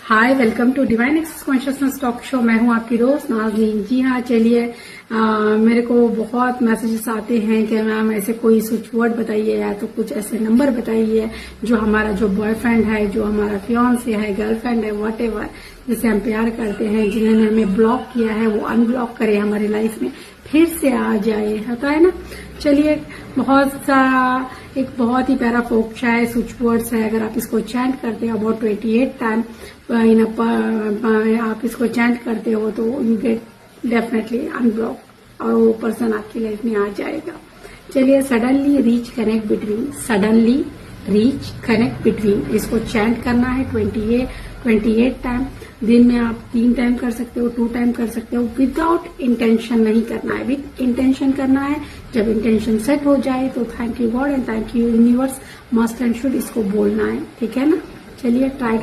Hi, welcome to divine access consciousness talk show. मैं हूं आपकी दोस्त नाज़नीन। जी हाँ, चलिए मेरे को बहुत मैसेजेस आते हैं कि मैम ऐसे कोई स्विच वर्ड बताइए या तो कुछ ऐसे नंबर बताइए जो हमारा जो बॉयफ्रेंड है, जो हमारा फियांसे है, गर्लफ्रेंड है, व्हाटएवर, जिसे हम प्यार करते हैं, जिन्होंने हमें ब्लॉक किया है, वो अनब्लॉक करे, हमारी लाइफ में फिर से आ जाए, होता है ना। चलिए, एक बहुत ही प्यारा फोक्शा है, स्विच वर्ड्स है। अगर आप इसको चैंट करते हैं अबाउट 28 टाइम आप इसको चैंट करते हो तो यू गेट डेफिनेटली अनब्लॉक और वो पर्सन आपकी लाइफ में आ जाएगा। चलिए, सडनली रीच कनेक्ट बिटवीन इसको चैंट करना है 28 टाइम। दिन में आप 3 टाइम कर सकते हो, 2 टाइम कर सकते हो। विदाउट इंटेंशन नहीं करना है, विद इंटेंशन करना है। जब इंटेंशन सेट हो जाए तो thank you God and thank you universe, must and should इसको बोलना है, ठीक है ना। चलिए, ट्राई